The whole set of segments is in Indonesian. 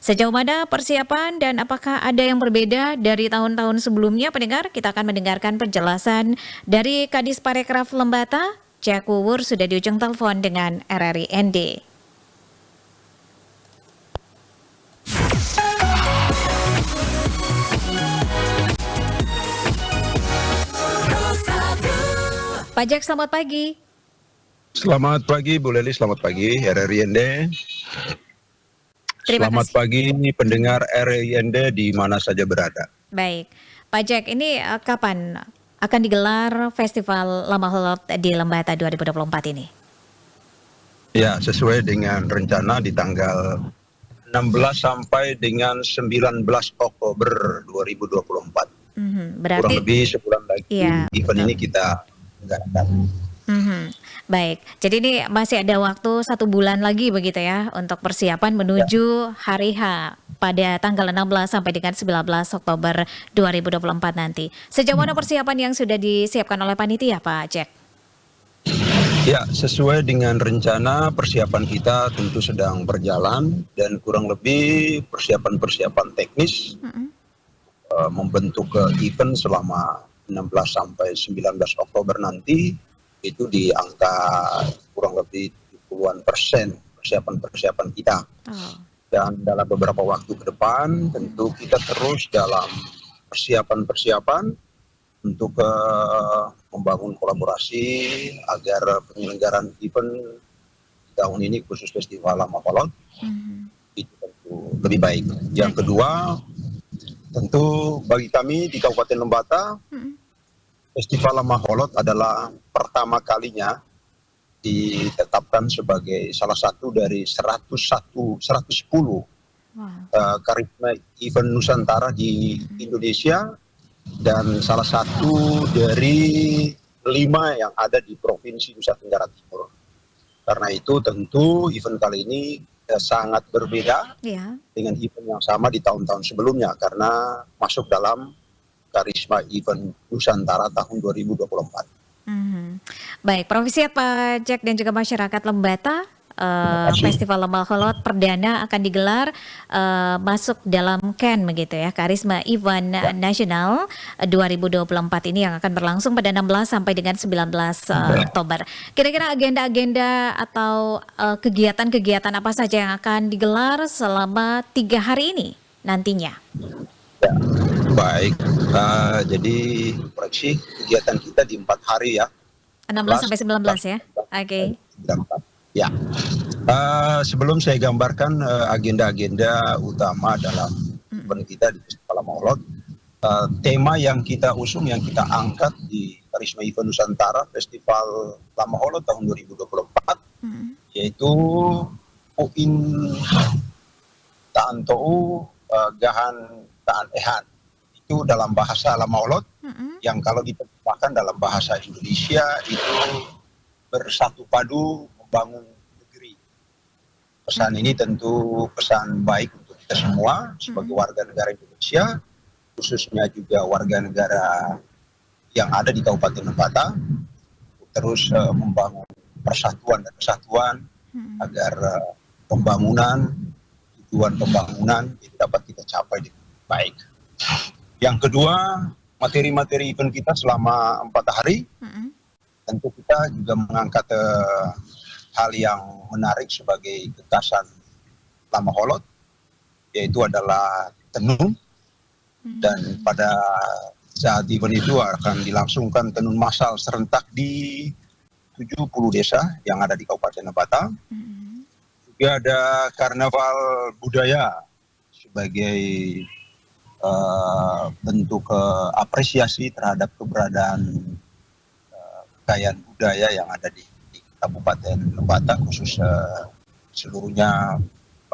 Sejauh mana persiapan dan apakah ada yang berbeda dari tahun-tahun sebelumnya, pendengar? Kita akan mendengarkan penjelasan dari Kadis Parekraf Lembata, Jack Wuwur, sudah di ujung telepon dengan RRI ND. Pak Jack, selamat pagi. Selamat pagi Bu Leli, selamat pagi RRI ND. Terima Selamat kasih. pagi pendengar RRI ND di mana saja berada. Baik, Pak Jack, ini kapan akan digelar Festival Lama Holot di Lembata 2024 ini? Ya, sesuai dengan rencana di tanggal 16 sampai dengan 19 Oktober 2024. Kurang Berarti, lebih sebulan lagi iya, event betul. ini kita selenggarakan. Baik, jadi ini masih ada waktu 1 bulan lagi begitu ya untuk persiapan Ya, menuju hari H pada tanggal 16 sampai dengan 19 Oktober 2024 nanti. Sejauh mana persiapan yang sudah disiapkan oleh panitia, Pak Jack? ya, sesuai dengan rencana persiapan kita tentu sedang berjalan dan kurang lebih persiapan-persiapan teknis Mm-mm. membentuk event selama 16 sampai 19 Oktober nanti itu di angka kurang lebih 70-an% persiapan-persiapan kita. Oh. Dan dalam beberapa waktu ke depan tentu kita terus dalam persiapan-persiapan untuk membangun kolaborasi agar penyelenggaraan event tahun ini khusus Festival Lama Holot itu tentu lebih baik. Yang kedua, tentu bagi kami di Kabupaten Lembata, Festival Lama Holot adalah pertama kalinya ditetapkan sebagai salah satu dari 110 Wow. karisma event Nusantara di Indonesia dan salah satu dari 5 yang ada di Provinsi Nusa Tenggara Timur. Karena itu tentu event kali ini sangat berbeda Ya. dengan event yang sama di tahun-tahun sebelumnya karena masuk dalam Karisma Event Nusantara tahun 2024. Baik, Profesiat Pak Jack dan juga masyarakat Lembata, Festival Lama Holot perdana akan digelar masuk dalam KEN begitu ya, Karisma Event Nasional 2024 ini yang akan berlangsung pada 16 sampai dengan 19 Oktober. Kira-kira agenda-agenda atau kegiatan-kegiatan apa saja yang akan digelar selama 3 hari ini nantinya? Ya, baik. Jadi proyeksi kegiatan kita di 4 hari ya. 16 sampai 19 ya. Oke. Ya. Sebelum saya gambarkan agenda-agenda utama dalam event kita di Festival Lama Holot, tema yang kita usung, yang kita angkat di Karisma Event Nusantara Festival Lama Holot tahun 2024, yaitu Uin Taan Tou Gahan Taan Ehan. Itu dalam bahasa Lama Holot, yang kalau diterjemahkan dalam bahasa Indonesia itu bersatu padu membangun negeri. Pesan ini tentu pesan baik untuk kita semua sebagai warga negara Indonesia, khususnya juga warga negara yang ada di Kabupaten Lembata, terus membangun persatuan dan kesatuan agar pembangunan, tujuan pembangunan itu dapat kita capai dengan baik. Yang kedua, materi-materi event kita selama 4 hari, tentu kita juga mengangkat hal yang menarik sebagai gagasan Lama Holot, yaitu adalah tenun. Dan pada saat event itu akan dilangsungkan tenun massal serentak di 70 desa yang ada di Kabupaten Lembata. Juga ada karnaval budaya sebagai bentuk apresiasi terhadap keberadaan kekayaan budaya yang ada di Kabupaten Lembata, khusus seluruhnya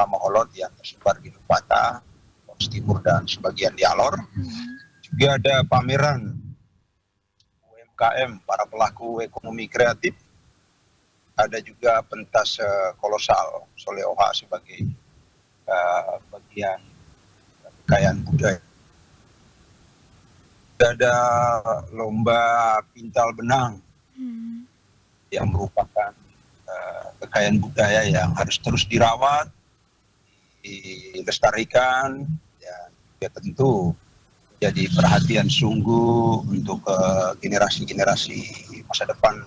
Lama Holot yang tersebar di Lembata, Flores Timur dan sebagian di Alor. Juga ada pameran UMKM, para pelaku ekonomi kreatif. Ada juga pentas kolosal Soleoha sebagai bagian kekayaan budaya. Ada lomba pintal benang yang merupakan kekayaan budaya yang harus terus dirawat, dilestarikan, dan ya tentu jadi perhatian sungguh untuk generasi-generasi masa depan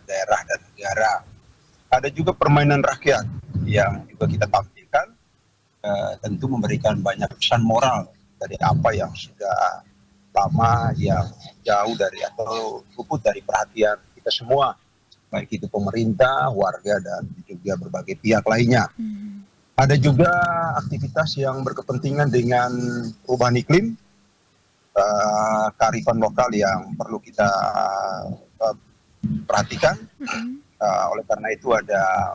daerah dan negara. Ada juga permainan rakyat yang juga kita tampilkan, tentu memberikan banyak pesan moral dari apa yang sudah lama, yang jauh dari atau luput dari perhatian kita semua, baik itu pemerintah, warga, dan juga berbagai pihak lainnya. Ada juga aktivitas yang berkepentingan dengan perubahan iklim, kearifan lokal yang perlu kita perhatikan. Oleh karena itu ada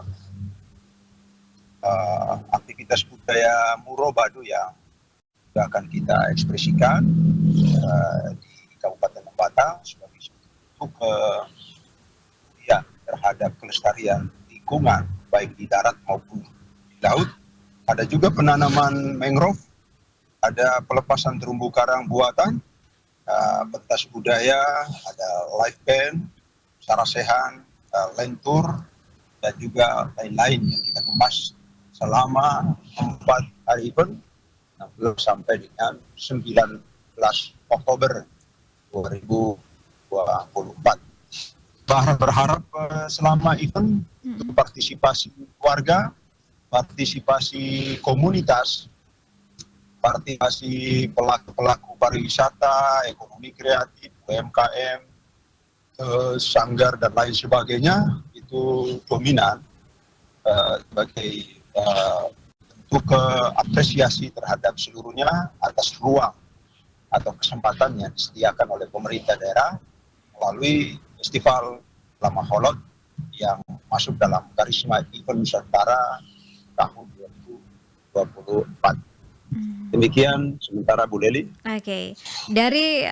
aktivitas budaya Muro Badu yang juga akan kita ekspresikan di Kabupaten Lembata sebagai bentuk ya, terhadap kelestarian lingkungan baik di darat maupun di laut. Ada juga penanaman mangrove, ada pelepasan terumbu karang buatan, pentas budaya, ada live band, sarasehan, lentur, dan juga lain-lain yang kita kemas selama 4 hari event, 16 sampai dengan 19 Oktober 2024. Berharap selama event partisipasi warga, partisipasi komunitas, partisipasi pelaku-pelaku pariwisata, ekonomi kreatif, UMKM, sanggar dan lain sebagainya itu dominan sebagai bentuk apresiasi terhadap seluruhnya atas ruang atau kesempatan yang disediakan oleh pemerintah daerah melalui Festival Lama Holot yang masuk dalam karisma event Nusantara tahun 2024. Demikian sementara Bu Leli. Oke. Dari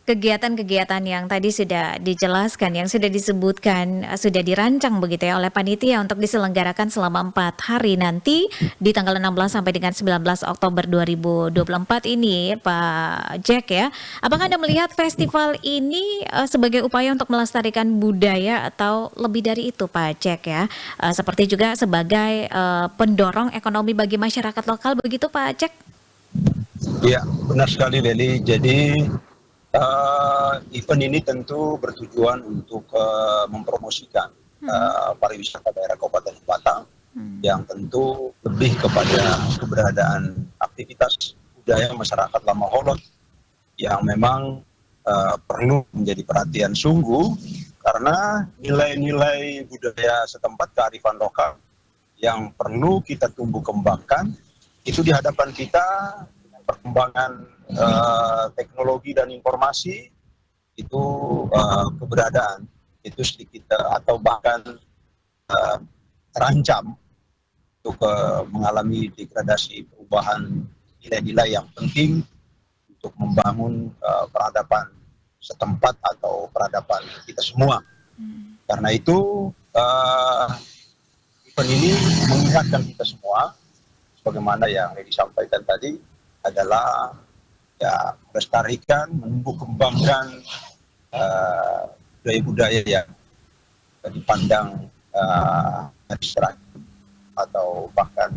kegiatan-kegiatan yang tadi sudah dijelaskan, yang sudah disebutkan, sudah dirancang begitu ya oleh panitia untuk diselenggarakan selama 4 hari nanti di tanggal 16 sampai dengan 19 Oktober 2024 ini, Pak Jack ya. Apakah Anda melihat festival ini sebagai upaya untuk melestarikan budaya atau lebih dari itu, Pak Jack ya? Seperti juga sebagai pendorong ekonomi bagi masyarakat lokal begitu, Pak Jack? Ya, benar sekali Leli. Jadi event ini tentu bertujuan untuk mempromosikan pariwisata daerah Kabupaten Lembata yang tentu lebih kepada keberadaan aktivitas budaya masyarakat Lama Holot yang memang perlu menjadi perhatian sungguh karena nilai-nilai budaya setempat, kearifan lokal yang perlu kita tumbuh kembangkan itu di hadapan kita dengan perkembangan teknologi dan informasi itu keberadaan itu sedikit atau bahkan terancam untuk mengalami degradasi perubahan nilai-nilai yang penting untuk membangun peradaban setempat atau peradaban kita semua. Karena itu event ini mengingatkan kita semua sebagaimana yang disampaikan tadi adalah ya melestarikan, menumbuh kembangkan budaya-budaya yang dipandang abstrak atau bahkan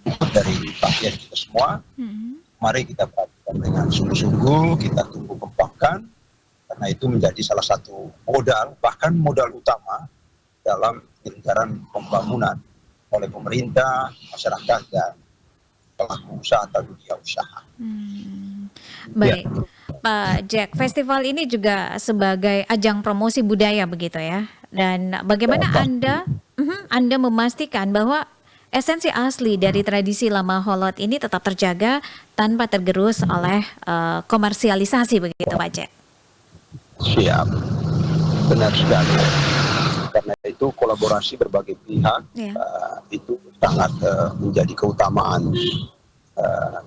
luput dari perhatian kita semua. Mari kita perhatikan dengan sungguh-sungguh, kita tumbuh kembangkan karena itu menjadi salah satu modal, bahkan modal utama dalam penyelenggaraan pembangunan oleh pemerintah, masyarakat, dan pelaku usaha atau dunia usaha. Baik, Pak Jack, festival ini juga sebagai ajang promosi budaya begitu ya. Dan bagaimana Anda memastikan bahwa esensi asli dari tradisi Lama Holot ini tetap terjaga tanpa tergerus oleh komersialisasi begitu, Pak Jack? Siap, benar sekali. Karena itu kolaborasi berbagai pihak itu sangat menjadi keutamaan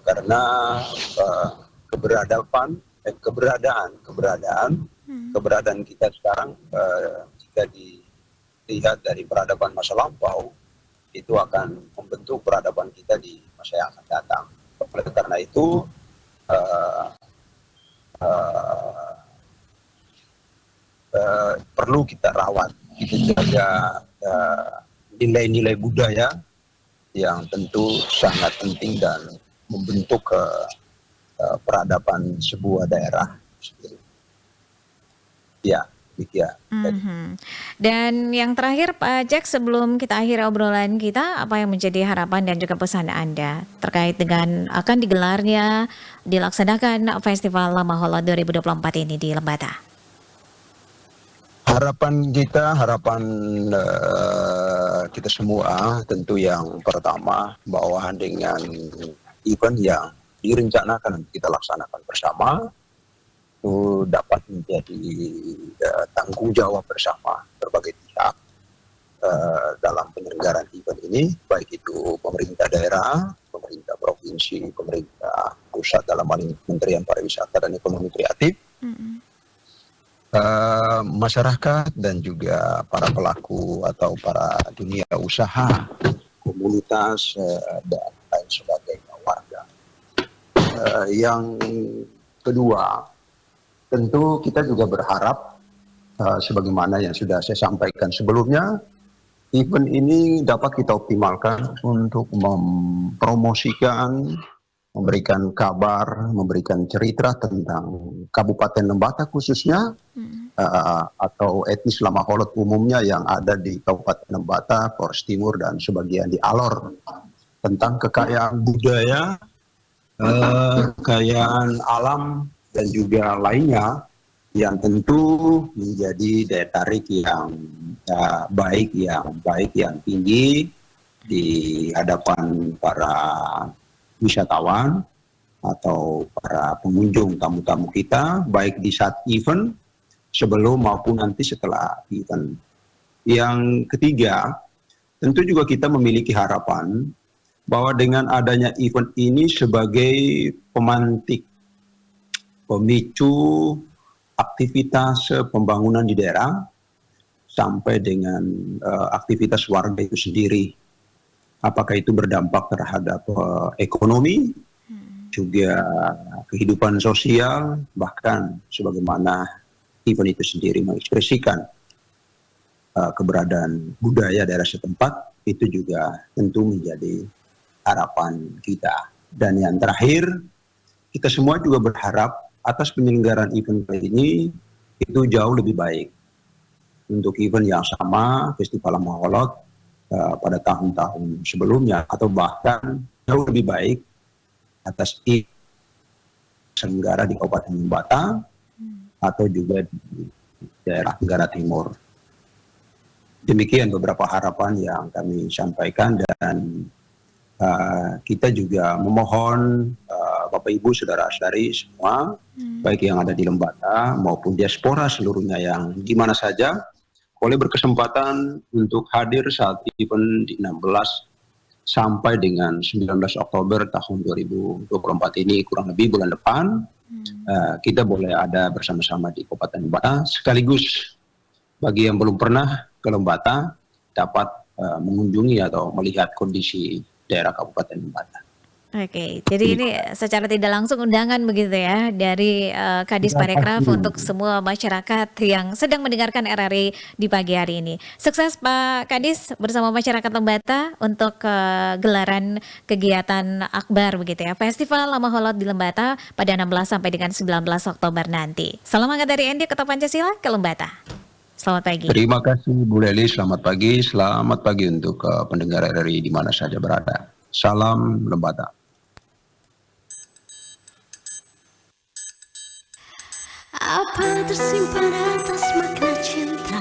karena keberadaan kita sekarang jika dilihat dari peradaban masa lampau itu akan membentuk peradaban kita di masa yang akan datang. Oleh karena itu perlu kita rawat, kita jaga nilai-nilai budaya yang tentu sangat penting dan membentuk peradaban sebuah daerah. Ya, demikian. Mhm. Dan yang terakhir Pak Jack, sebelum kita akhiri obrolan kita, apa yang menjadi harapan dan juga pesan Anda terkait dengan akan digelarnya, dilaksanakan Festival Lama Holot 2024 ini di Lembata? Harapan kita, kita semua tentu yang pertama bahwa dengan event yang direncanakan kita laksanakan bersama itu dapat menjadi tanggung jawab bersama berbagai pihak dalam penyelenggaraan event ini, baik itu pemerintah daerah, pemerintah provinsi, pemerintah pusat dalam hal ini Kementerian Pariwisata dan Ekonomi Kreatif, masyarakat dan juga para pelaku atau para dunia usaha, komunitas dan lain sebagainya warga. Yang kedua, tentu kita juga berharap sebagaimana yang sudah saya sampaikan sebelumnya, event ini dapat kita optimalkan untuk mempromosikan, memberikan kabar, memberikan cerita tentang Kabupaten Lembata khususnya, atau etnis Lama Holot umumnya yang ada di Kabupaten Lembata, Flores Timur, dan sebagian di Alor, tentang kekayaan budaya, kekayaan alam, dan juga lainnya yang tentu menjadi daya tarik yang baik yang tinggi di hadapan para wisatawan atau para pengunjung tamu-tamu kita, baik di saat event, sebelum maupun nanti setelah event. Yang ketiga, tentu juga kita memiliki harapan bahwa dengan adanya event ini sebagai pemantik, pemicu aktivitas pembangunan di daerah sampai dengan aktivitas warga itu sendiri. Apakah itu berdampak terhadap ekonomi, juga kehidupan sosial, bahkan sebagaimana event itu sendiri mengekspresikan keberadaan budaya daerah setempat, itu juga tentu menjadi harapan kita. Dan yang terakhir, kita semua juga berharap atas penyelenggaraan event kali ini itu jauh lebih baik. Untuk event yang sama, Festival Lama Holot pada tahun-tahun sebelumnya, atau bahkan jauh lebih baik atas selenggara di Kabupaten Lembata atau juga di daerah Tenggara Timur. Demikian beberapa harapan yang kami sampaikan, dan kita juga memohon Bapak Ibu saudara-saudari semua, baik yang ada di Lembata maupun diaspora seluruhnya yang di mana saja, boleh berkesempatan untuk hadir saat event di 16 sampai dengan 19 Oktober tahun 2024 ini, kurang lebih bulan depan. Kita boleh ada bersama-sama di Kabupaten Lembata, sekaligus bagi yang belum pernah ke Lembata dapat mengunjungi atau melihat kondisi daerah Kabupaten Lembata. Oke, jadi ini secara tidak langsung undangan begitu ya dari Kadis Parekraf untuk semua masyarakat yang sedang mendengarkan RRI di pagi hari ini. Sukses Pak Kadis bersama masyarakat Lembata untuk gelaran kegiatan akbar begitu ya, Festival Lama Holot di Lembata pada 16 sampai dengan 19 Oktober nanti. Salam hangat dari Endi Kota Pancasila ke Lembata. Selamat pagi. Terima kasih Bu Leli, selamat pagi untuk pendengar RRI di mana saja berada. Salam Lembata. Apa tersimpan atas makna cinta